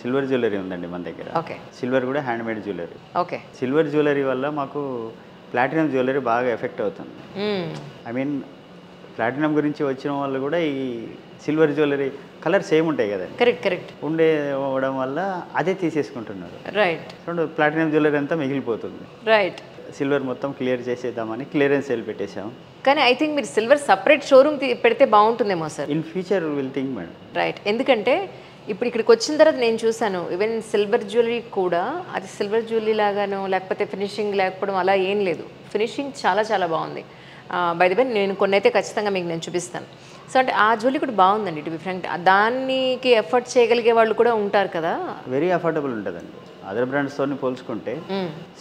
Silver jewellery ఉందండి మన దగ్గర. ఓకే. సిల్వర్ కూడా handmade jewellery. Okay. Silver jewellery వల్ల మాకు ప్లాటినం జ్యువెలరీ బాగా ఎఫెక్ట్ అవుతుంది. ఐ మీన్ ప్లాటినం గురించి వచ్చిన వాళ్ళు కూడా ఈ సిల్వర్ జ్యువెలరీ కలర్ సేమ్ ఉంటాయి కదండి. కరెక్ట్ ఉండడం వల్ల అదే తీసేసుకుంటున్నారు. రైట్. ప్లాటినం జ్యువెలరీ అంతా మిగిలిపోతుంది. రైట్. సిల్వర్ మొత్తం క్లియర్ చేసేద్దామని క్లియరెన్స్ సేల్ పెట్టేశాం. కానీ ఐ థింక్ మీరు సిల్వర్ సపరేట్ షోరూమ్ పెడితే బాగుంటుందేమో sir. In future will think madam. Right. ఎందుకంటే ఇప్పుడు ఇక్కడికి వచ్చిన తర్వాత నేను చూసాను ఈవెన్ సిల్వర్ జ్యువెలరీ కూడా అది సిల్వర్ జ్యువెలరీ లాగానో లేకపోతే ఫినిషింగ్ లేకపోవడం అలా ఏం లేదు. ఫినిషింగ్ చాలా చాలా బాగుంది. బై ది వే నేను కొన్ని అయితే ఖచ్చితంగా మీకు నేను చూపిస్తాను. సో అంటే ఆ జ్యువెలరీ కూడా బాగుందండి. టు బి ఫ్రాంక్ దానికి ఎఫర్ట్ చేయగలిగే వాళ్ళు కూడా ఉంటారు కదా. వెరీ అఫోర్డబుల్ ఉంటుందండి. అదర్ బ్రాండ్స్తో పోల్చుకుంటే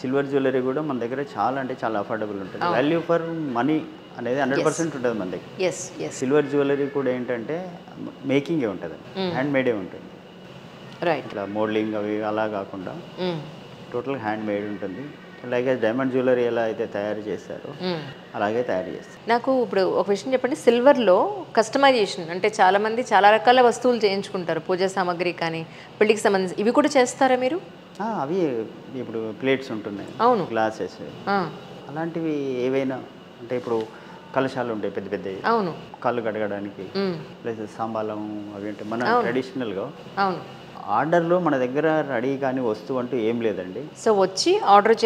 సిల్వర్ జ్యువెలరీ కూడా మన దగ్గర చాలా అంటే చాలా అఫోర్డబుల్ ఉంటుంది. వాల్యూ ఫర్ మనీ అనేది 100% ఉంటుంది మన దగ్గర. సిల్వర్ జ్యువెలరీ కూడా ఏంటంటే మేకింగే ఉంటుంది, హ్యాండ్ మేడే ఉంటుంది. రైట్. ఇట్లా మోడలింగ్ అవి అలా కాకుండా టోటల్ హ్యాండ్ మేడ్ ఉంటుంది. అలాగే డైమండ్ జ్యువెలరీ ఎలా అయితే తయారు చేస్తారో అలాగే తయారు చేస్తారు. నాకు ఇప్పుడు ఒక విషయం చెప్పండి, సిల్వర్లో కస్టమైజేషన్ అంటే చాలామంది చాలా రకాల వస్తువులు చేయించుకుంటారు, పూజా సామాగ్రి కానీ పెళ్లికి సంబంధించి, ఇవి కూడా చేస్తారా మీరు? అవి ఇప్పుడు ప్లేట్స్ ఉంటున్నాయి, అవును, గ్లాసెస్ అలాంటివి ఏవైనా అంటే ఇప్పుడు కలశాలు ఉంటాయి పెద్ద పెద్దవి, అవును, కళ్ళు కడగడానికి ప్లస్ సాంబాలం అవి అంటే మన ట్రెడిషనల్గా. అవును. ఆర్డర్లో మన దగ్గర రెడీ కానీ వస్తువు అంటూ ఏం లేదండి. సో వచ్చి ఆర్డర్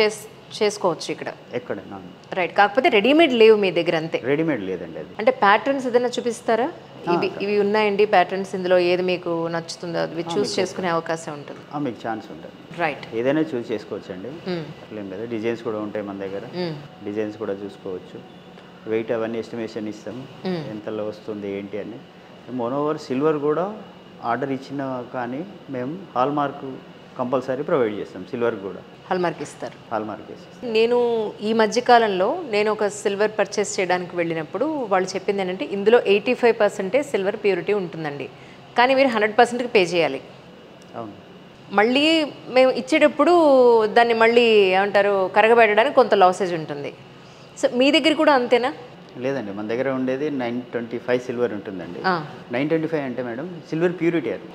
చేసుకోవచ్చు ఇక్కడ ఎక్కడైనా. రైట్. కాకపోతే రెడీమేడ్ లేవు మీ దగ్గర, అంతే. రెడీమేడ్ లేదండి. అది అంటే ప్యాటర్న్స్ ఏదైనా చూపిస్తారా? ఇవి ఉన్నాయండి ప్యాటర్న్స్, ఇందులో ఏది మీకు నచ్చుతుందో అది చూస్ చేసుకునే అవకాశం ఉంటుంది. మీకు ఛాన్స్ ఉంటుంది. రైట్. ఏదైనా చూస్ చేసుకోవచ్చండి, అట్లేం లేదు. డిజైన్స్ కూడా ఉంటాయి మన దగ్గర, డిజైన్స్ కూడా చూసుకోవచ్చు. వెయిట్ అవన్నీ ఎస్టిమేషన్ ఇస్తాం, ఎంతలో వస్తుంది ఏంటి అని. మోనోవర్ సిల్వర్ కూడా ఆర్డర్ ఇచ్చిన కానీ మేము హాల్ మార్క్ కంపల్సరీ ప్రొవైడ్ చేస్తాం. సిల్వర్ కూడా హాల్ మార్క్ ఇస్తారు. హాల్ మార్క్ ఇస్తాం. నేను ఈ మధ్యకాలంలో నేను ఒక సిల్వర్ పర్చేస్ చేయడానికి వెళ్ళినప్పుడు వాళ్ళు చెప్పింది ఏంటంటే ఇందులో 85% సిల్వర్ ప్యూరిటీ ఉంటుందండి, కానీ మీరు 100%కి పే చేయాలి. అవును. మళ్ళీ మేము ఇచ్చేటప్పుడు దాన్ని మళ్ళీ ఏమంటారు కరగబెట్టడానికి కొంత లాసేజ్ ఉంటుంది. సో మీ దగ్గర కూడా అంతేనా? లేదండి, మన దగ్గర ఉండేది 925 సిల్వర్ ఉంటుందండి. 925 అంటే మేడం సిల్వర్ ప్యూరిటీ, అది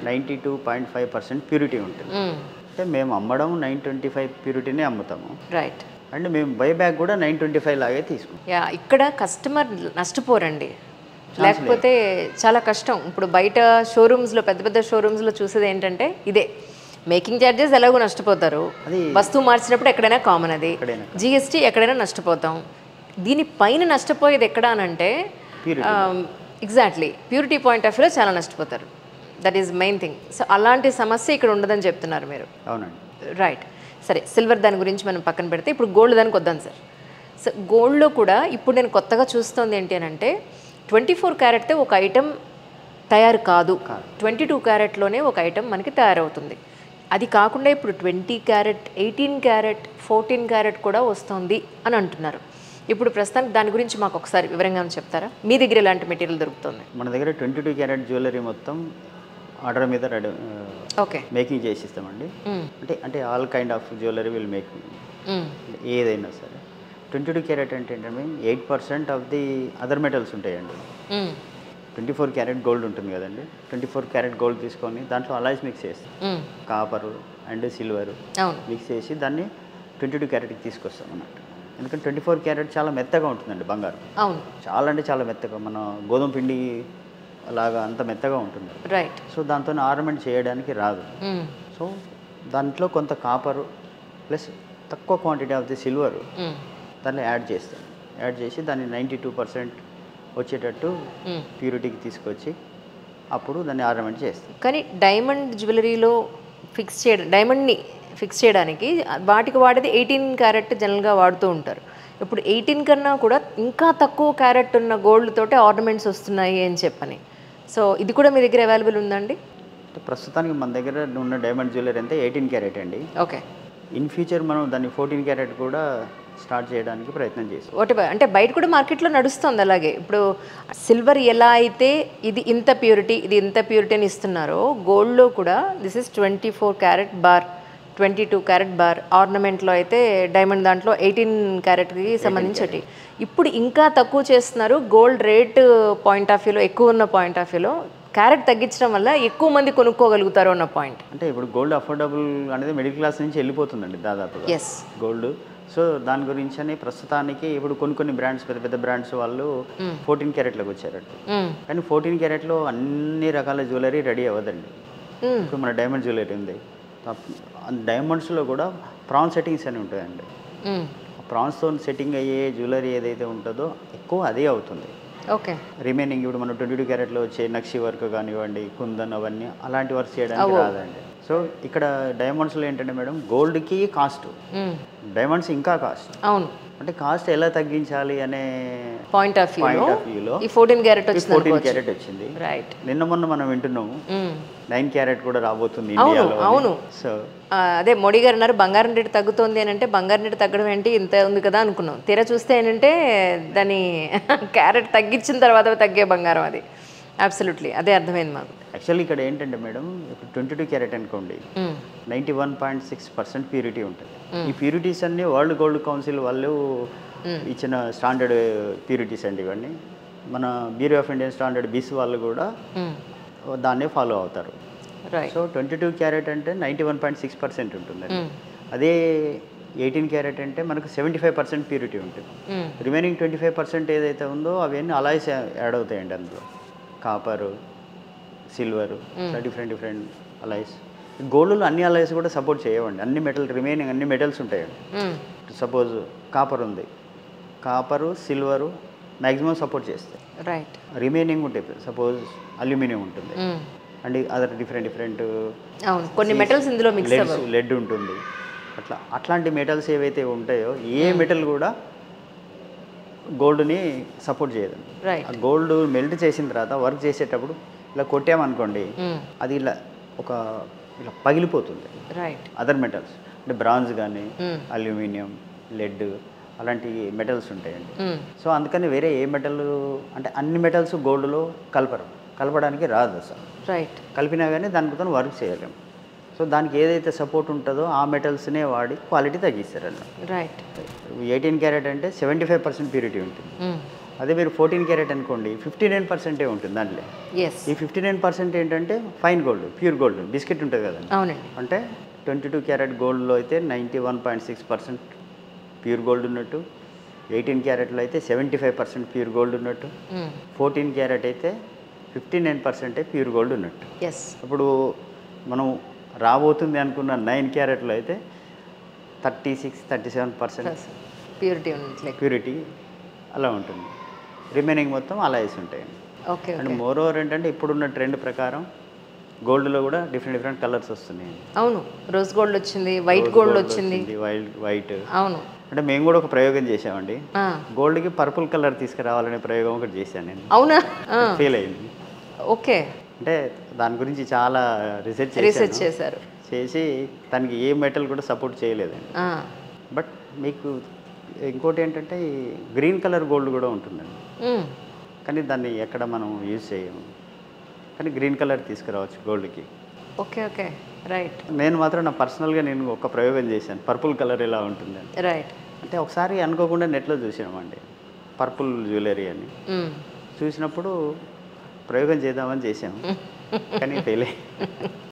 92.5% ప్యూరిటీ ఉంటుంది. అంటే మేము అమ్మడం 925 ప్యూరిటీనే అమ్ముతాము. రైట్. అండ్ మేము బై బ్యాక్ కూడా 925 లాగే తీసుకుంటాం. ఇక్కడ కస్టమర్ నష్టపోరండి, లేకపోతే చాలా కష్టం. ఇప్పుడు బయట షోరూమ్స్లో పెద్ద పెద్ద షోరూమ్స్లో చూసేది ఏంటంటే ఇదే మేకింగ్ ఛార్జెస్ ఎలాగో నష్టపోతారు, వస్తువు మార్చినప్పుడు ఎక్కడైనా కామన్, అది జిఎస్టీ ఎక్కడైనా నష్టపోతాం. దీనిపైన నష్టపోయేది ఎక్కడ అనంటే ఎగ్జాక్ట్లీ ప్యూరిటీ పాయింట్ ఆఫ్ వ్యూలో చాలా నష్టపోతారు. That is main thing. So అలాంటి సమస్య ఇక్కడ ఉండదని చెప్తున్నారు మీరు. అవునండి. రైట్. సరే, సిల్వర్ దాని గురించి మనం పక్కన పెడితే ఇప్పుడు గోల్డ్ దానికి వద్దాం సార్. సో గోల్డ్లో కూడా ఇప్పుడు నేను కొత్తగా చూస్తోంది ఏంటి అని అంటే 24 క్యారెట్తో ఒక ఐటెం తయారు కాదు, 22 క్యారెట్లోనే ఒక ఐటెం మనకి తయారవుతుంది. అది కాకుండా ఇప్పుడు 20 క్యారెట్, 18 క్యారెట్, 14 క్యారెట్ కూడా వస్తుంది అని అంటున్నారు. ఇప్పుడు ప్రస్తుతానికి దాని గురించి మాకు ఒకసారి వివరంగా చెప్తారా? మీ దగ్గర ఎలాంటి మెటీరియల్ దొరుకుతుంది? మన దగ్గర 22 క్యారెట్ జ్యువెలరీ మొత్తం ఆర్డర్ మీద రెడీ మేకింగ్ చేసి ఇస్తామండి. అంటే all kind of jewellery will make, ఏదైనా సరే. 22 క్యారెట్ అంటే ఏంటంటే 8% ఆఫ్ ది అదర్ మెటల్స్ ఉంటాయండి. 24 క్యారెట్ గోల్డ్ ఉంటుంది కదండి, 24 క్యారెట్ గోల్డ్ తీసుకొని దాంట్లో అలాయ్స్ మిక్స్ చేస్తాం, కాపర్ అండ్ సిల్వర్ మిక్స్ చేసి దాన్ని 22 క్యారెట్కి తీసుకొస్తాం అన్నట్టు. ఎందుకంటే 24 క్యారెట్ చాలా మెత్తగా ఉంటుందండి బంగారం. అవును, చాలా అంటే చాలా మెత్తగా, మన గోధుమ పిండి అలాగా అంత మెత్తగా ఉంటుంది. రైట్. సో దాంతో ఆర్నమెంట్ చేయడానికి రాదు. సో దాంట్లో కొంత కాపర్ ప్లస్ తక్కువ క్వాంటిటీ ఆఫ్ ది సిల్వర్ దాన్ని యాడ్ చేస్తాం. యాడ్ చేసి దాన్ని 92% వచ్చేటట్టు ప్యూరిటీకి తీసుకొచ్చి అప్పుడు దాన్ని ఆర్నమెంట్ చేస్తాం. కానీ డైమండ్ జ్యువెలరీలో డైమండ్ని ఫిక్స్ చేయడానికి వాటికి వాడేది 18 క్యారెట్ జనరల్గా వాడుతూ ఉంటారు. ఇప్పుడు 18 కన్నా కూడా ఇంకా తక్కువ క్యారెట్ ఉన్న గోల్డ్ తోటి ఆర్నమెంట్స్ వస్తున్నాయి అని చెప్పని. సో ఇది కూడా మీ దగ్గర అవైలబుల్ ఉందండి? ప్రస్తుతానికి మన దగ్గర ఉన్న డైమండ్ జ్యువెలరీ అంతా 18 క్యారెట్ అండి. ఓకే. ఇన్ ఫ్యూచర్ మనం దాన్ని 14 క్యారెట్ కూడా స్టార్ట్ చేయడానికి ప్రయత్నం చేస్తాం. అంటే బయట కూడా మార్కెట్లో నడుస్తుంది అలాగే. ఇప్పుడు సిల్వర్ ఎలా అయితే ఇది ఇంత ప్యూరిటీ, ఇది ఇంత ప్యూరిటీ అని ఇస్తున్నారో, గోల్డ్లో కూడా this is 24 carat bar, 22 carat bar. ఆర్నమెంట్లో అయితే డైమండ్ దాంట్లో 18 క్యారెట్కి సంబంధించి ఇప్పుడు ఇంకా తక్కువ చేస్తున్నారు. గోల్డ్ రేట్ పాయింట్ ఆఫ్ వ్యూలో, ఎక్కువ ఉన్న పాయింట్ ఆఫ్ వ్యూలో క్యారెట్ తగ్గించడం వల్ల ఎక్కువ మంది కొనుక్కోగలుగుతారు అన్న పాయింట్. అంటే ఇప్పుడు గోల్డ్ అఫోర్డబుల్ అనేది మిడిల్ క్లాస్ నుంచి వెళ్ళిపోతుందండి దాదాపుగా ఎస్ గోల్డ్. సో దాని గురించి అని ప్రస్తుతానికి ఇప్పుడు కొన్ని బ్రాండ్స్, పెద్ద పెద్ద బ్రాండ్స్ వాళ్ళు 14 క్యారెట్లకు వచ్చారట. కానీ 14 క్యారెట్లో అన్ని రకాల జ్యువెలరీ రెడీ అవ్వదండి. ఇప్పుడు మన డైమండ్ జ్యువెలరీ ఉంది, డైమండ్స్లో కూడా ప్రాన్ సెట్టింగ్స్ అని ఉంటాయండి. ప్రాన్స్తో సెట్టింగ్ అయ్యే జ్యువెలరీ ఏదైతే ఉంటుందో ఎక్కువ అదే అవుతుంది. ఓకే. రిమైనింగ్ ఇప్పుడు మనం 22 క్యారెట్లో వచ్చే నక్షి వర్క్ కానివ్వండి, కుందన్ అవన్నీ అలాంటి వర్క్ చేయడానికి రాదండి. సో ఇక్కడ డైమండ్స్లో ఏంటంటే మేడం గోల్డ్కి కాస్ట్, డైమండ్స్ ఇంకా కాస్ట్. అవును. అంటే కాస్ట్ ఎలా తగ్గించాలి అనే పాయింట్ ఆఫ్ వ్యూలో ఈ 14 క్యారెట్ వచ్చింది. రైట్. నిన్న మొన్న మనం వింటున్నాము 9 క్యారెట్ కూడా రాబోతుంది ఇండియాలో. అవును. సో అదే మోడీ గారు అన్నారు బంగారం రేటు తగ్గుతోంది అని అంటే బంగారం రేటు తగ్గడం ఏంటి ఇంత ఉంది కదా అనుకున్నాం. తీరా చూస్తే ఏంటంటే దాని క్యారెట్ తగ్గించిన తర్వాత తగ్గే బంగారం అది. అబ్సల్యూట్లీ అదే అర్థమైంది మాకు. యాక్చువల్లీ ఇక్కడ ఏంటంటే మేడం ఇప్పుడు 22 క్యారెట్ అనుకోండి 91.6% ప్యూరిటీ ఉంటుంది. ఈ ప్యూరిటీస్ అన్నీ వరల్డ్ గోల్డ్ కౌన్సిల్ వాళ్ళు ఇచ్చిన స్టాండర్డ్ ప్యూరిటీస్ అండి ఇవన్నీ. మన బ్యూరో ఆఫ్ ఇండియన్ స్టాండర్డ్ బిస్ వాళ్ళు కూడా దాన్నే ఫాలో అవుతారు. సో 22 క్యారెట్ అంటే 91.6% ఉంటుందండి. అదే 18 క్యారెట్ అంటే మనకు 75% ప్యూరిటీ ఉంటుంది. రిమైనింగ్ 25% ఏదైతే ఉందో అవన్నీ అలాయ్స్ యాడ్ అవుతాయండి అందులో. కాపరు, సిల్వరు, డిఫరెంట్ అలాయ్స్. గోల్డ్లో అన్ని అలాయ్స్ కూడా సపోర్ట్ చేయవండి. అన్ని మెటల్ రిమైనింగ్ అన్ని మెటల్స్ ఉంటాయండి. సపోజ్ కాపర్ ఉంది, కాపరు సిల్వరు మ్యాక్సిమం సపోర్ట్ చేస్తాయి. రైట్. రిమైనింగ్ ఉంటాయి సపోజ్ అల్యూమినియం ఉంటుంది అండ్ అదర్ డిఫరెంట్ కొన్ని మెటల్స్ ఇందులో మిక్స్ అవ్వవు. లెడ్ ఉంటుంది. అట్లాంటి మెటల్స్ ఏవైతే ఉంటాయో ఏ మెటల్ కూడా గోల్డ్ని సపోర్ట్ చేయదు. ఆ గోల్డ్ మెల్ట్ చేసిన తర్వాత వర్క్ చేసేటప్పుడు ఇలా కొట్టామనుకోండి అది ఇలా పగిలిపోతుంది. రైట్. అదర్ మెటల్స్ అంటే బ్రాంజ్ కానీ అల్యూమినియం, లెడ్ అలాంటి మెటల్స్ ఉంటాయండి. సో అందుకని వేరే ఏ మెటల్ అంటే అన్ని మెటల్స్ గోల్డ్లో కలపడానికి రాదు అసలు. రైట్. కలిపినా కానీ దానితో వర్క్ చేయలేము. సో దానికి ఏదైతే సపోర్ట్ ఉంటుందో ఆ మెటల్స్నే వాడి క్వాలిటీ తగ్గిస్తారు అన్న. రైట్. 18 క్యారెట్ అంటే 75% ప్యూరిటీ ఉంటుంది. అదే మీరు 14 క్యారెట్ అనుకోండి 59% ఉంటుంది దాంట్లో. ఈ 59% ఏంటంటే fine gold, pure gold, biscuit ఉంటుంది కదండి. అవునండి. అంటే 22 క్యారెట్ గోల్డ్లో అయితే 91.6% ప్యూర్ గోల్డ్ ఉన్నట్టు, 18 క్యారెట్లో అయితే 75% ప్యూర్ గోల్డ్ ఉన్నట్టు, 14 క్యారెట్ అయితే 59% ప్యూర్ గోల్డ్ ఉన్నట్టు. ఇప్పుడు మనం రాబోతుంది అనుకున్న 9 క్యారెట్లో అయితే 36-37% ప్యూరిటీ అలా ఉంటుంది. రిమైనింగ్ మొత్తం అలా వేసి ఉంటాయండి. అండ్ మోర్ ఓవర్ ఏంటంటే ఇప్పుడున్న ట్రెండ్ ప్రకారం గోల్డ్లో కూడా డిఫరెంట్ కలర్స్ వస్తున్నాయి. అవును. రోజ్ గోల్డ్ వచ్చింది, వైట్ గోల్డ్ వచ్చింది. వైట్. అవును. అంటే మేము కూడా ఒక ప్రయోగం చేసామండి. గోల్డ్కి పర్పుల్ కలర్ తీసుకురావాలనే ప్రయోగం ఒకటి చేశాను నేను. అవునా? ఫెయిల్ అయింది. ఓకే. అంటే దాని గురించి చాలా రీసెర్చ్ చేశారు. చేసి దానికి ఏ మెటల్ కూడా సపోర్ట్ చేయలేదండి. బట్ మీకు ఇంకోటి ఏంటంటే గ్రీన్ కలర్ గోల్డ్ కూడా ఉంటుందండి. కానీ దాన్ని ఎక్కడ మనం యూజ్ చేయము. కానీ గ్రీన్ కలర్ తీసుకురావచ్చు గోల్డ్కి. ఓకే. రైట్. నేను మాత్రం నా పర్సనల్గా నేను ఒక ప్రయోగం చేశాను పర్పుల్ కలర్ ఎలా ఉంటుందని. రైట్. అంటే ఒకసారి అనుకోకుండా నెట్లో చూసామండి పర్పుల్ జ్యువెలరీ అని. చూసినప్పుడు ప్రయోగం చేద్దామని చేసాము కానీ ఫెయిల్ అయ్యి